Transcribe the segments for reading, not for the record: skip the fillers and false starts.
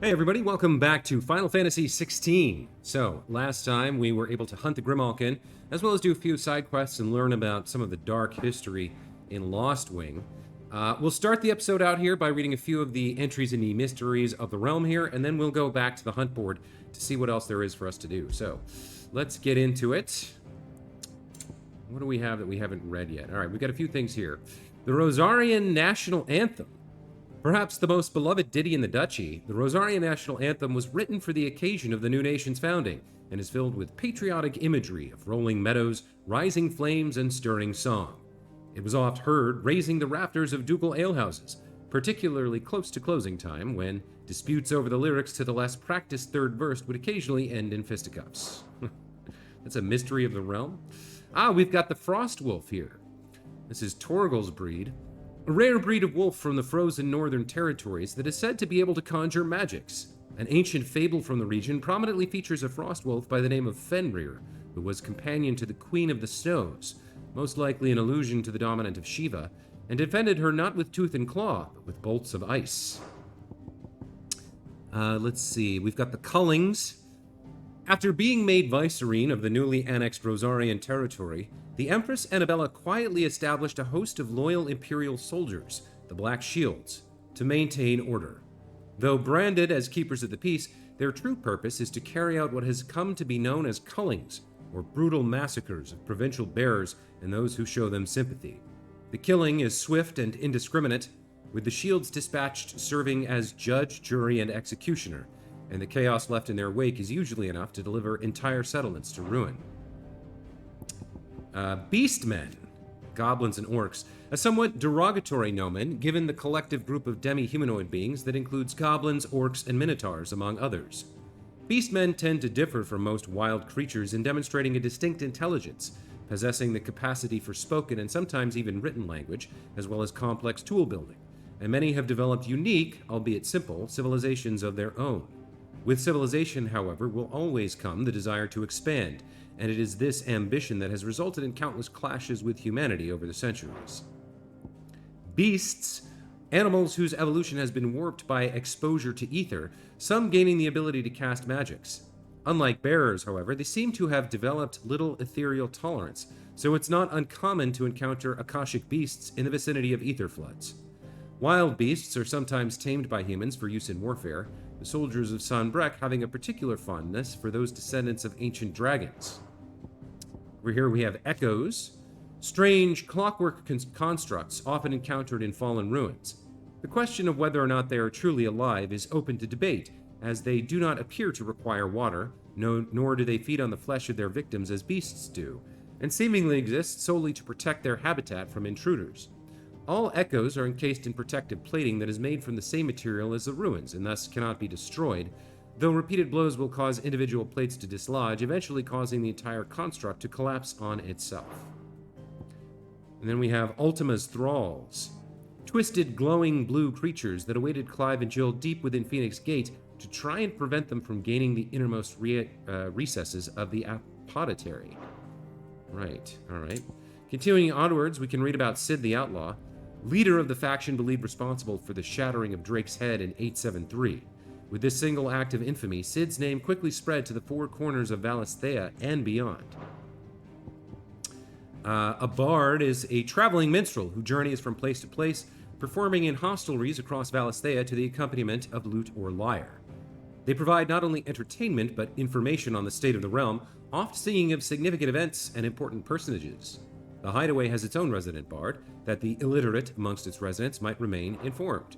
Hey everybody, welcome back to Final Fantasy XVI. So, last time we were able to hunt the Grimalkin, as well as do a few side quests and learn about some of the dark history in Lost Wing. We'll start the episode out here by reading a few of the entries in the Mysteries of the Realm here, and then we'll go back to the hunt board to see what else there is for us to do. So, let's get into it. What do we have that we haven't read yet? Alright, we've got a few things here. The Rosarian National Anthem. Perhaps the most beloved ditty in the Duchy, the Rosarian National Anthem was written for the occasion of the new nation's founding and is filled with patriotic imagery of rolling meadows, rising flames, and stirring song. It was oft heard raising the rafters of ducal alehouses, particularly close to closing time, when disputes over the lyrics to the less practiced third verse would occasionally end in fisticuffs. That's a mystery of the realm. We've got the Frost Wolf here. This is Torgal's breed. A rare breed of wolf from the frozen northern territories that is said to be able to conjure magics. An ancient fable from the region prominently features a frost wolf by the name of Fenrir, who was companion to the Queen of the Snows, most likely an allusion to the dominant of Shiva, and defended her not with tooth and claw, but with bolts of ice. Let's see, we've got the Cullings. After being made vicereine of the newly annexed Rosarian territory, the Empress Annabella quietly established a host of loyal Imperial soldiers, the Black Shields, to maintain order. Though branded as keepers of the peace, their true purpose is to carry out what has come to be known as cullings, or brutal massacres of provincial bearers and those who show them sympathy. The killing is swift and indiscriminate, with the Shields dispatched serving as judge, jury, and executioner, and the chaos left in their wake is usually enough to deliver entire settlements to ruin. Beastmen, goblins and orcs, a somewhat derogatory nomen given the collective group of demi-humanoid beings that includes goblins, orcs, and minotaurs, among others. Beastmen tend to differ from most wild creatures in demonstrating a distinct intelligence, possessing the capacity for spoken and sometimes even written language, as well as complex tool building, and many have developed unique, albeit simple, civilizations of their own. With civilization, however, will always come the desire to expand, and it is this ambition that has resulted in countless clashes with humanity over the centuries. Beasts, animals whose evolution has been warped by exposure to ether, some gaining the ability to cast magics. Unlike bearers, however, they seem to have developed little ethereal tolerance, so it's not uncommon to encounter Akashic beasts in the vicinity of ether floods. Wild beasts are sometimes tamed by humans for use in warfare, the soldiers of Sanbreque having a particular fondness for those descendants of ancient dragons. Over here we have echoes, strange clockwork constructs often encountered in fallen ruins. The question of whether or not they are truly alive is open to debate, as they do not appear to require water, nor do they feed on the flesh of their victims as beasts do, and seemingly exist solely to protect their habitat from intruders. All echoes are encased in protective plating that is made from the same material as the ruins and thus cannot be destroyed, though repeated blows will cause individual plates to dislodge, eventually causing the entire construct to collapse on itself. And then we have Ultima's Thralls, twisted, glowing blue creatures that awaited Clive and Jill deep within Phoenix Gate to try and prevent them from gaining the innermost recesses of the Apothecary. Right, alright. Continuing onwards, we can read about Sid the Outlaw, leader of the faction believed responsible for the shattering of Drake's head in 873. With this single act of infamy, Sid's name quickly spread to the four corners of Valisthea and beyond. A bard is a traveling minstrel who journeys from place to place, performing in hostelries across Valisthea to the accompaniment of lute or lyre. They provide not only entertainment, but information on the state of the realm, oft singing of significant events and important personages. The Hideaway has its own resident bard, that the illiterate amongst its residents might remain informed.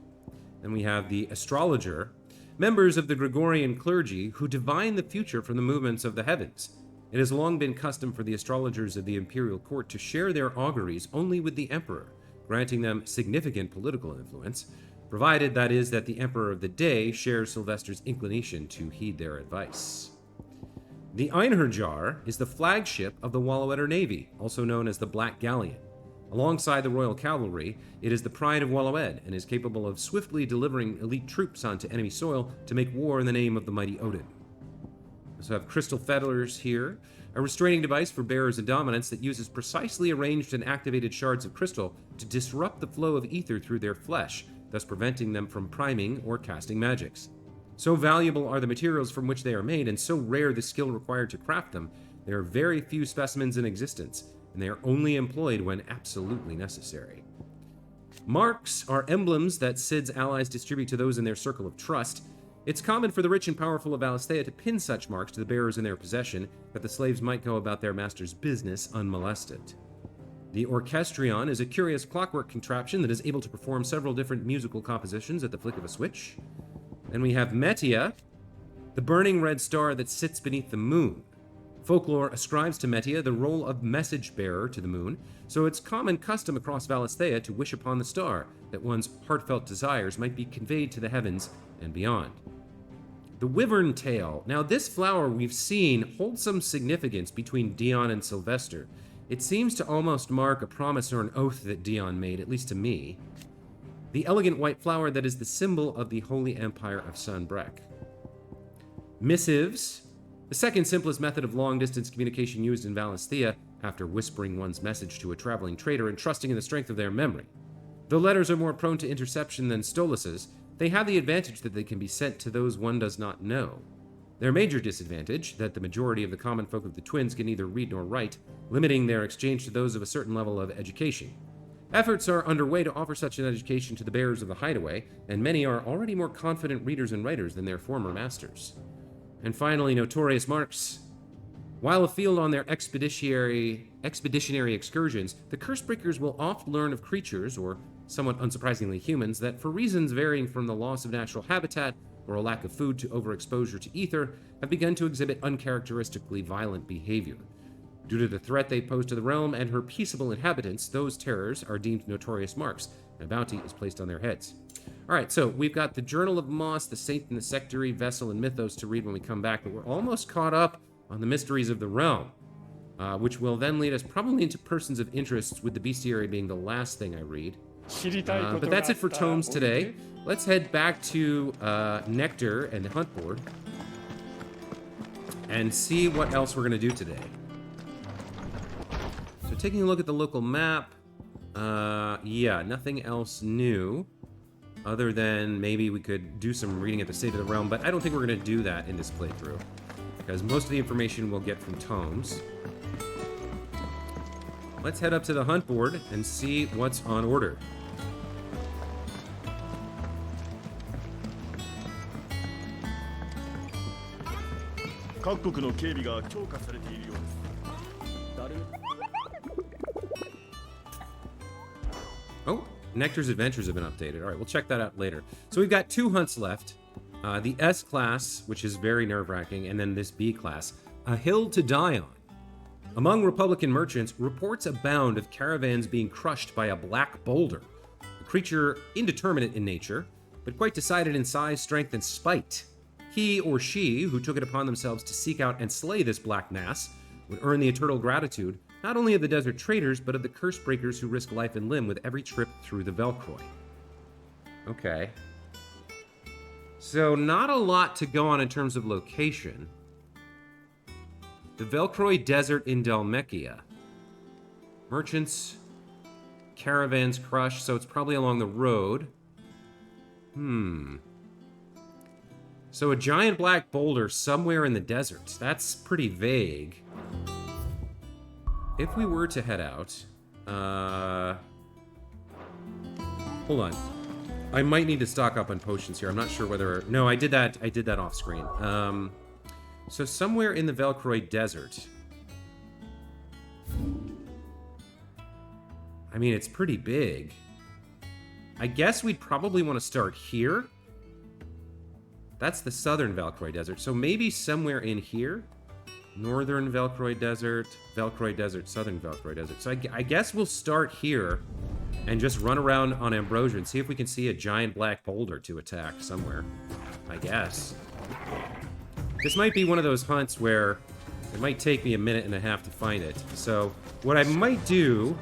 Then we have the Astrologer, members of the Gregorian clergy who divine the future from the movements of the heavens. It has long been custom for the astrologers of the imperial court to share their auguries only with the emperor, granting them significant political influence, provided that is that the emperor of the day shares Sylvester's inclination to heed their advice. The Einherjar is the flagship of the Wallowetter Navy, also known as the Black Galleon. Alongside the Royal Cavalry, it is the pride of Wallowed and is capable of swiftly delivering elite troops onto enemy soil to make war in the name of the mighty Odin. We also have Crystal Fetters here, a restraining device for bearers and dominants that uses precisely arranged and activated shards of crystal to disrupt the flow of ether through their flesh, thus preventing them from priming or casting magics. So valuable are the materials from which they are made, and so rare the skill required to craft them, there are very few specimens in existence, and they are only employed when absolutely necessary. Marks are emblems that Cid's allies distribute to those in their circle of trust. It's common for the rich and powerful of Valisthea to pin such marks to the bearers in their possession, that the slaves might go about their master's business unmolested. The orchestrion is a curious clockwork contraption that is able to perform several different musical compositions at the flick of a switch. Then we have Metia, the burning red star that sits beneath the moon. Folklore ascribes to Metia the role of message bearer to the moon, so it's common custom across Valisthea to wish upon the star that one's heartfelt desires might be conveyed to the heavens and beyond. The wyvern tail. Now, this flower we've seen holds some significance between Dion and Sylvester. It seems to almost mark a promise or an oath that Dion made, at least to me. The elegant white flower that is the symbol of the Holy Empire of Sanbreque. Missives. The second simplest method of long-distance communication used in Valisthea, after whispering one's message to a traveling trader and trusting in the strength of their memory. Though letters are more prone to interception than stoluses, they have the advantage that they can be sent to those one does not know. Their major disadvantage, that the majority of the common folk of the twins can neither read nor write, limiting their exchange to those of a certain level of education. Efforts are underway to offer such an education to the bearers of the hideaway, and many are already more confident readers and writers than their former masters. And finally, notorious marks. While afield on their expeditionary excursions, the Cursebreakers will oft learn of creatures, or somewhat unsurprisingly humans, that for reasons varying from the loss of natural habitat or a lack of food to overexposure to ether, have begun to exhibit uncharacteristically violent behavior. Due to the threat they pose to the realm and her peaceable inhabitants, those terrors are deemed notorious marks, and a bounty is placed on their heads. Alright, so we've got the Journal of Moss, the Saint and the Sectary, Vessel, and Mythos to read when we come back, but we're almost caught up on the mysteries of the realm, which will then lead us probably into persons of interest, with the bestiary being the last thing I read. But that's it for tomes today. Let's head back to Nectar and the hunt board and see what else we're going to do today. So taking a look at the local map, yeah, nothing else new. Other than maybe we could do some reading at the State of the Realm, but I don't think we're going to do that in this playthrough, because most of the information we'll get from tomes. Let's head up to the hunt board and see what's on order. Oh, Nectar's adventures have been updated. All right, we'll check that out later. So we've got 2 hunts left. The S class, which is very nerve-wracking, and then this B class, A Hill to Die On. Among Republican merchants, reports abound of caravans being crushed by a black boulder, a creature indeterminate in nature, but quite decided in size, strength, and spite. He or she who took it upon themselves to seek out and slay this black mass would earn the eternal gratitude not only of the desert traders, but of the Cursebreakers who risk life and limb with every trip through the Velcroy. Okay. So not a lot to go on in terms of location. The Velcroy Desert in Dalmekia. Merchants, caravans crushed, so it's probably along the road. So a giant black boulder somewhere in the desert. That's pretty vague. If we were to head out, hold on. I might need to stock up on potions here. I'm not sure whether... No, I did that off screen. So somewhere in the Velcroy Desert. I mean, it's pretty big. I guess we'd probably want to start here. That's the southern Velcroy Desert. So maybe somewhere in here. Northern Velcroy Desert, southern Velcroy Desert. So I guess we'll start here and just run around on Ambrosia and see if we can see a giant black boulder to attack somewhere. I guess. This might be one of those hunts where it might take me a minute and a half to find it. So what I might do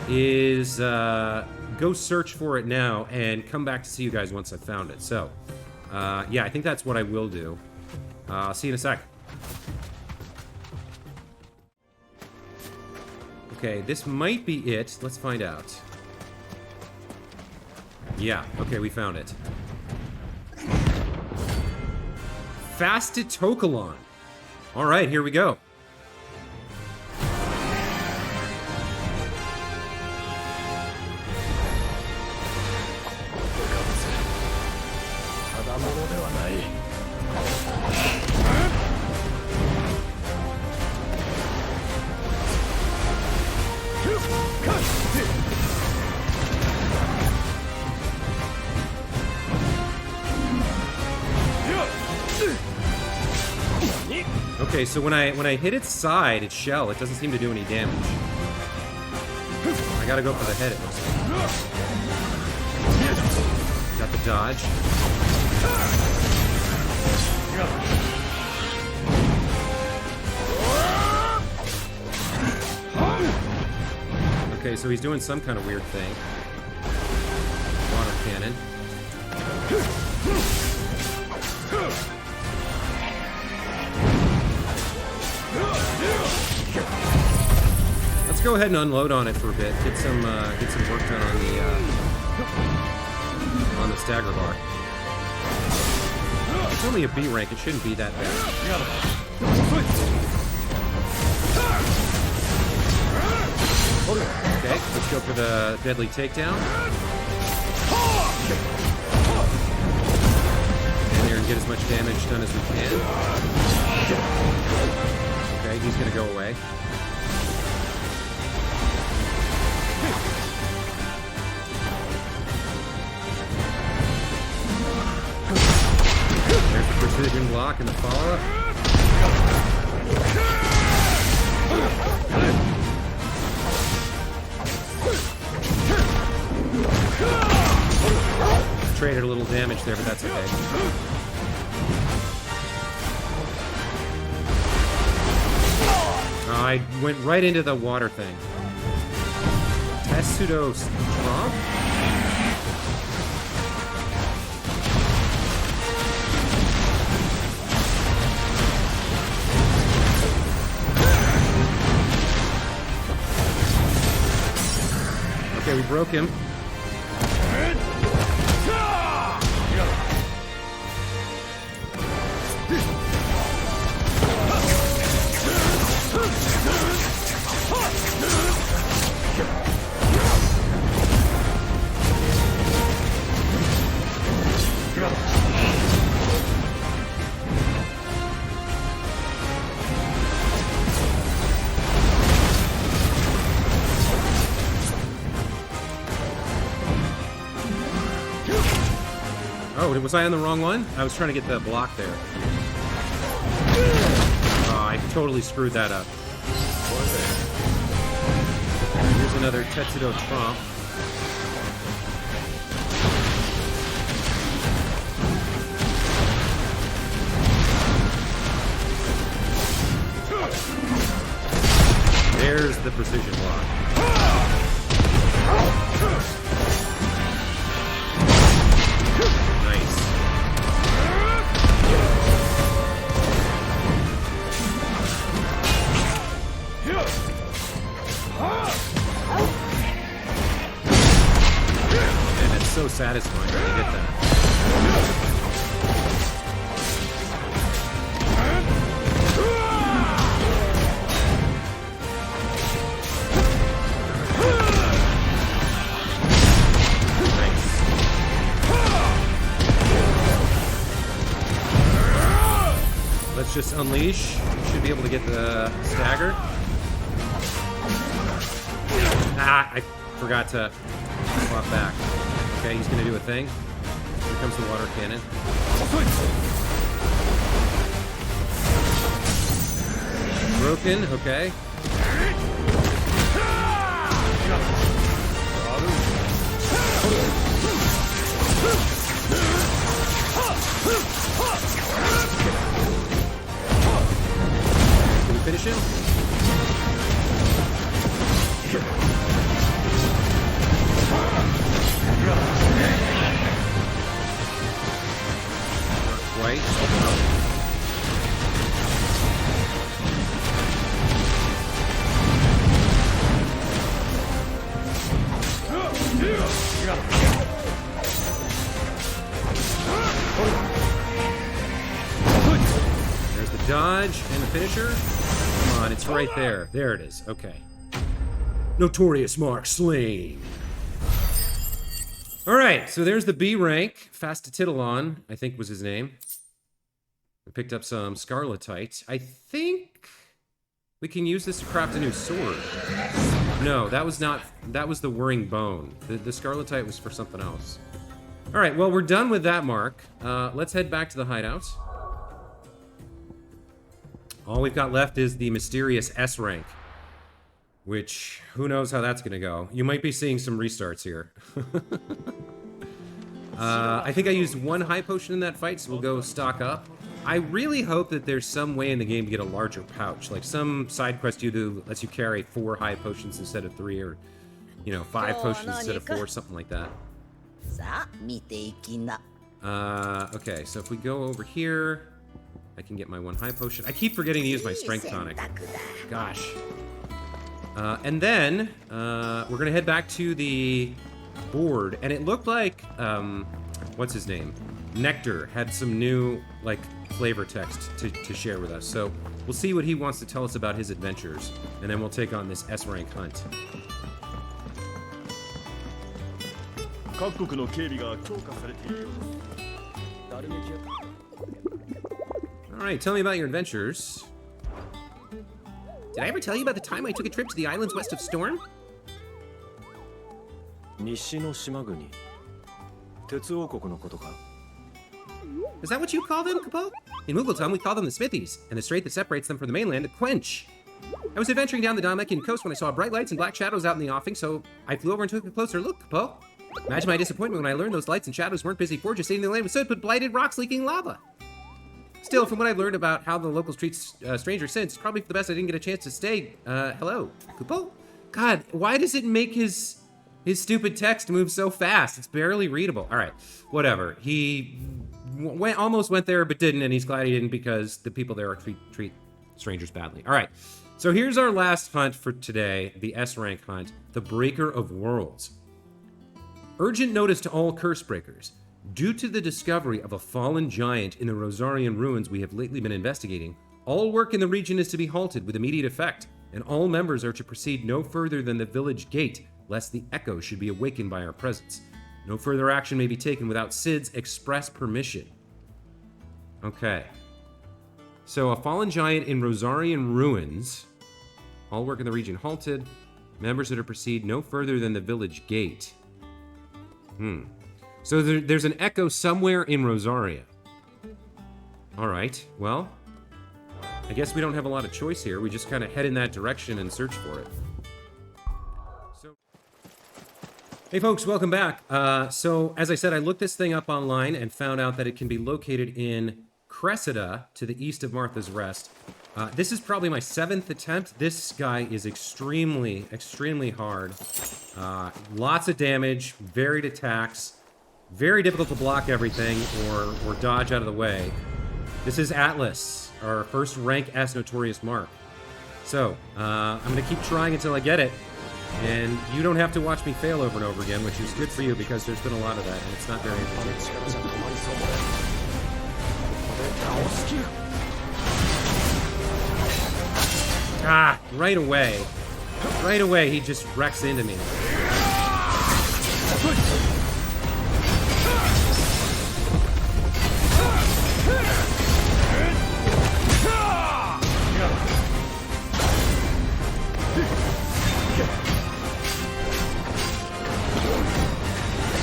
is go search for it now and come back to see you guys once I've found it. So, yeah, I think that's what I will do. I'll see you in a sec. Okay, this might be it. Let's find out. Yeah, okay, we found it. Fasted Tokalon. All right, here we go. Okay, so when I hit its side, its shell, it doesn't seem to do any damage. I gotta go for the head, it looks like. Got the dodge. Okay, so he's doing some kind of weird thing. Water cannon. Let's go ahead and unload on it for a bit. Get some work done on the stagger bar. It's only a B rank. It shouldn't be that bad. Okay, let's go for the deadly takedown. In there and get as much damage done as we can. Okay, he's gonna go away. There's the precision block and the follow-up. Traded a little damage there, but that's okay. I went right into the water thing. Tetsudo Tromp? Okay, we broke him. Oh, was I on the wrong one? I was trying to get the block there. Oh, I totally screwed that up. Here's another Tetsudo Tromp. There's the precision block. Nice. And it's so satisfying when you get that. Let's just unleash. Should be able to get the stagger. Ah, I forgot to swap back. Okay, he's gonna do a thing. Here comes the water cannon. Broken, okay. Can we finish him? Not quite. the finisher? Come on, it's right there. There it is. Okay. Notorious mark slain. All right, so there's the B rank. Fastatidalon, I think was his name. We picked up some scarletite. I think we can use this to craft a new sword. No, that was not. That was the whirring bone. The scarletite was for something else. All right, well, we're done with that mark. Let's head back to the hideout. All we've got left is the mysterious S rank, which, who knows how that's going to go. You might be seeing some restarts here. I think I used 1 high potion in that fight, so we'll go stock up. I really hope that there's some way in the game to get a larger pouch. Like some side quest you do lets you carry 4 high potions instead of 3, or, you know, 5 potions instead of 4, something like that. Okay, so if we go over here, I can get my 1 high potion. I keep forgetting to use my strength tonic. Gosh. And then, we're gonna head back to the board, and it looked like, what's his name? Nectar had some new, like, flavor text to share with us. So we'll see what he wants to tell us about his adventures, and then we'll take on this S rank hunt. Alright, tell me about your adventures. Did I ever tell you about the time I took a trip to the islands west of Storm? Is that what you call them, Kapo? In Muggleton, we call them the Smithies, and the strait that separates them from the mainland, a quench. I was adventuring down the Dalamekian coast when I saw bright lights and black shadows out in the offing, so I flew over and took a closer look, Kapo. Imagine my disappointment when I learned those lights and shadows weren't busy forges sitting in the land with soot, but blighted rocks leaking lava. Still, from what I've learned about how the locals treat strangers since, it's probably for the best I didn't get a chance to stay. Hello, Kupo? God, why does it make his stupid text move so fast? It's barely readable. All right, whatever. He almost went there, but didn't, and he's glad he didn't because the people there treat strangers badly. All right, so here's our last hunt for today, the S rank hunt, the Breaker of Worlds. Urgent notice to all curse breakers. Due to the discovery of a fallen giant in the Rosarian ruins we have lately been investigating, all work in the region is to be halted with immediate effect, and all members are to proceed no further than the village gate, lest the echo should be awakened by our presence. No further action may be taken without Sid's express permission. Okay. So, a fallen giant in Rosarian ruins. All work in the region halted. Members are to proceed no further than the village gate. So there's an echo somewhere in Rosaria. All right, well, I guess we don't have a lot of choice here. We just kind of head in that direction and search for it. Hey folks, welcome back. So as I said, I looked this thing up online and found out that it can be located in Cressida to the east of Martha's Rest. This is probably my 7th attempt. This guy is extremely, extremely hard. Lots of damage, varied attacks, very difficult to block everything or dodge out of the way. This is Atlas, our first rank S Notorious mark. So, I'm going to keep trying until I get it. And you don't have to watch me fail over and over again, which is good for you because there's been a lot of that, and it's not very entertaining. Ah, right away. Right away, he just wrecks into me. What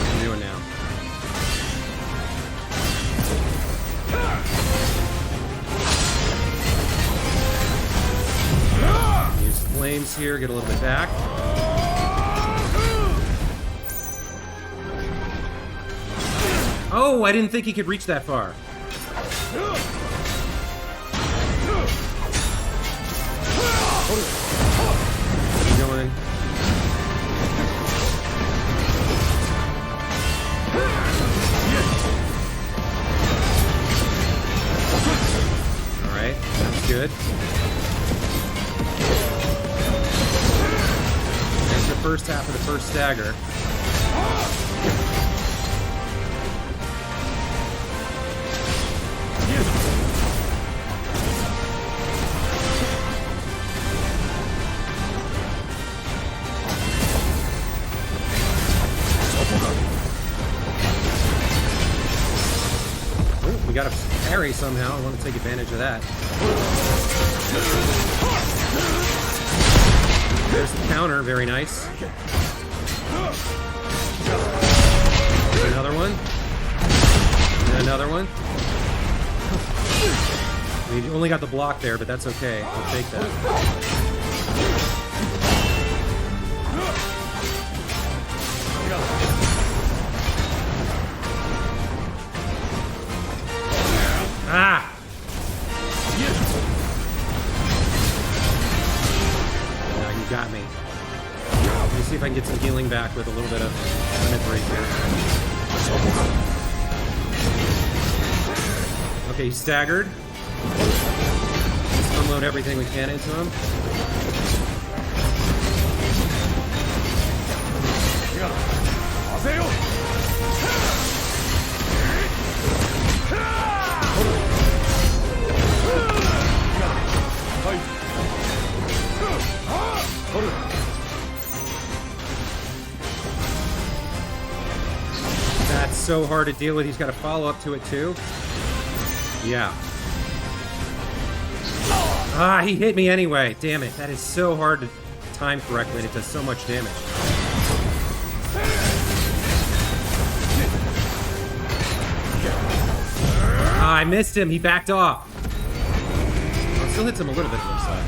are you doing now? Use flames here, get a little bit back. Oh, I didn't think he could reach that far. Keep going. Alright, that's good. There's the first half of the first stagger. we got a parry somehow. I want to take advantage of that. There's the counter. Very nice. Another one. And another one. We only got the block there, but that's okay. I'll take that. Ah! Yeah, you got me. Let me see if I can get some healing back with a little bit of limit break here. Okay, he's staggered. Let's unload everything we can into him. That's so hard to deal with. He's got a follow-up to it, too. Yeah. Ah, he hit me anyway. Damn it. That is so hard to time correctly, and it does so much damage. Ah, I missed him. He backed off. Oh, still hits him a little bit, looks like.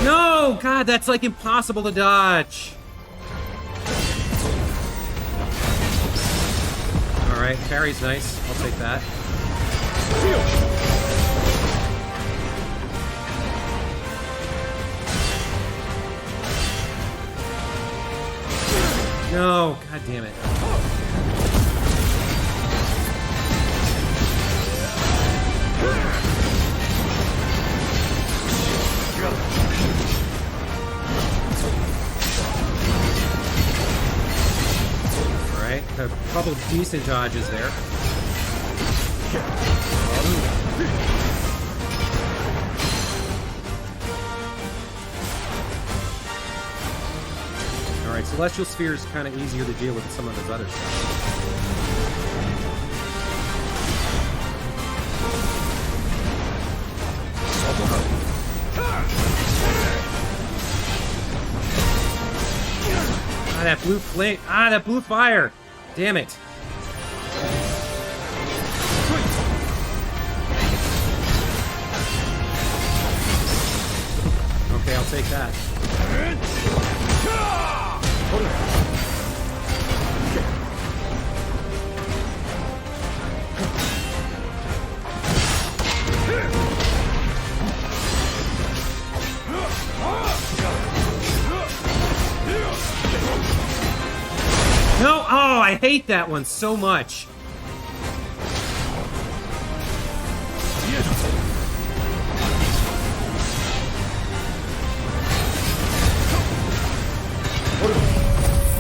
No! God, that's like impossible to dodge. Alright, parry's nice. I'll take that. No! God damn it. Alright, a couple of decent dodges there. Alright, Celestial Sphere is kind of easier to deal with than some of his other stuff. Ah, that blue flame. Ah, that blue fire. Damn it. Okay, I'll take that. No! Oh, I hate that one so much.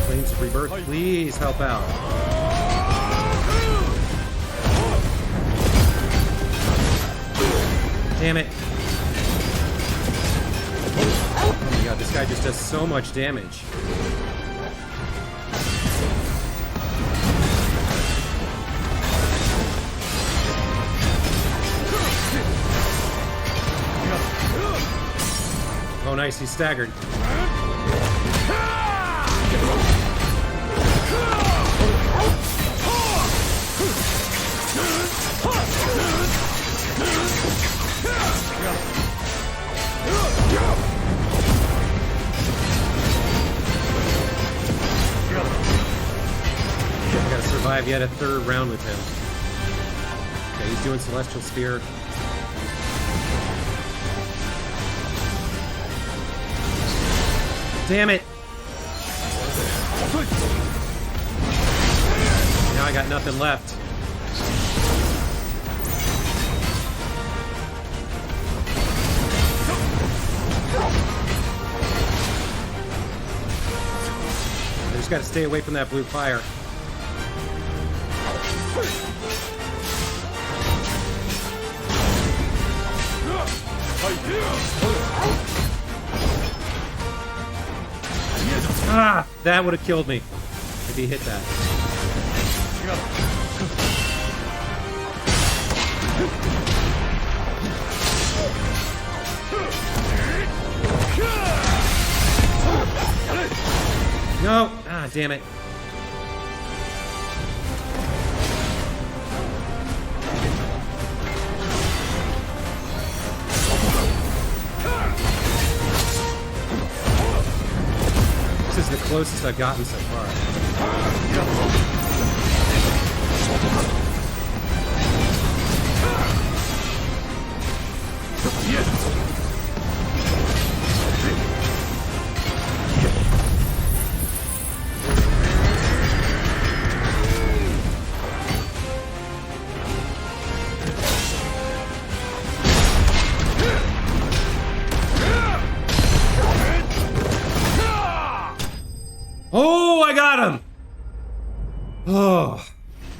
Flames of Rebirth, please help out. Damn it. Oh my god, this guy just does so much damage. Oh, nice, he's staggered. I gotta survive yet a third round with him. Okay, he's doing Celestial Sphere. Damn it! Now I got nothing left. I just gotta stay away from that blue fire. Ah, that would have killed me if he hit that. No! Ah, damn it. This is the closest I've gotten so far. Oh, I got him! Oh,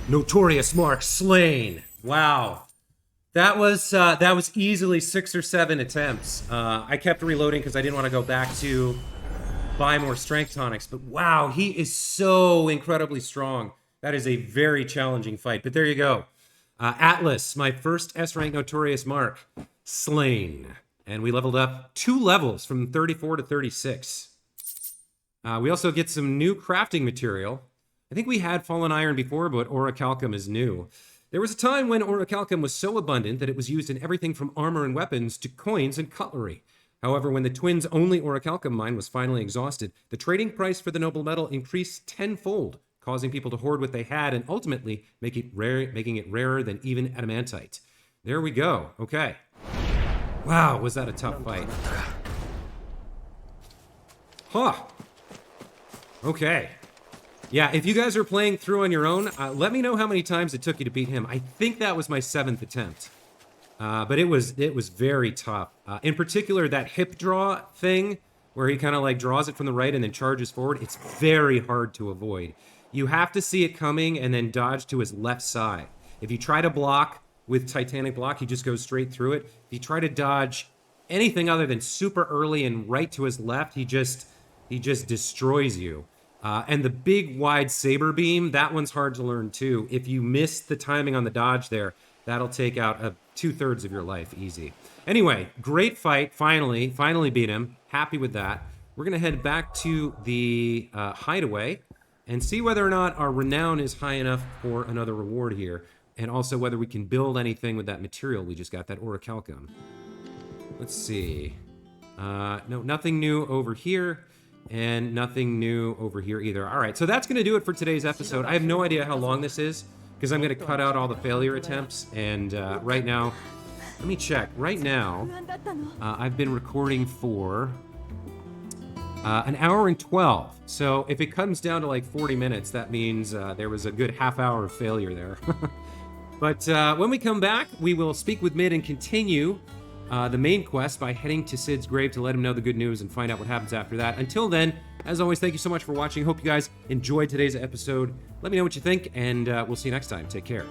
Notorious Mark slain. Wow. That was easily 6 or 7 attempts. I kept reloading because I didn't want to go back to buy more strength tonics, but wow, he is so incredibly strong. That is a very challenging fight, but there you go. Atlas, my first S-rank Notorious Mark, slain. And we leveled up 2 levels from 34 to 36. We also get some new crafting material. I think we had Fallen Iron before, but Orichalcum is new. There was a time when Orichalcum was so abundant that it was used in everything from armor and weapons to coins and cutlery. However, when the twins' only Orichalcum mine was finally exhausted, the trading price for the noble metal increased tenfold, causing people to hoard what they had and ultimately making it rarer than even adamantite. There we go. Okay. Wow, was that a tough fight. Huh. Okay. Yeah, if you guys are playing through on your own, let me know how many times it took you to beat him. I think that was my 7th attempt. But it was very tough. In particular, that hip draw thing, where he kind of like draws it from the right and then charges forward, it's very hard to avoid. You have to see it coming and then dodge to his left side. If you try to block with Titanic Block, he just goes straight through it. If you try to dodge anything other than super early and right to his left, he just destroys you. And the big wide saber beam, that one's hard to learn too. If you miss the timing on the dodge there, that'll take out 2/3 of your life easy. Anyway, great fight. Finally beat him. Happy with that. We're gonna head back to the hideaway and see whether or not our renown is high enough for another reward here, and also whether we can build anything with that material we just got, that Orichalcum. Let's see. No, nothing new over here. And nothing new over here either. All right, so that's going to do it for today's episode. I have no idea how long this is, because I'm going to cut out all the failure attempts. And right now, let me check. Right now, I've been recording for an hour and 12. So if it comes down to like 40 minutes, that means there was a good half hour of failure there. But when we come back, we will speak with Mid and continue the main quest by heading to Sid's grave to let him know the good news and find out what happens after that. Until then, as always, thank you so much for watching. Hope you guys enjoyed today's episode. Let me know what you think, and we'll see you next time. Take care.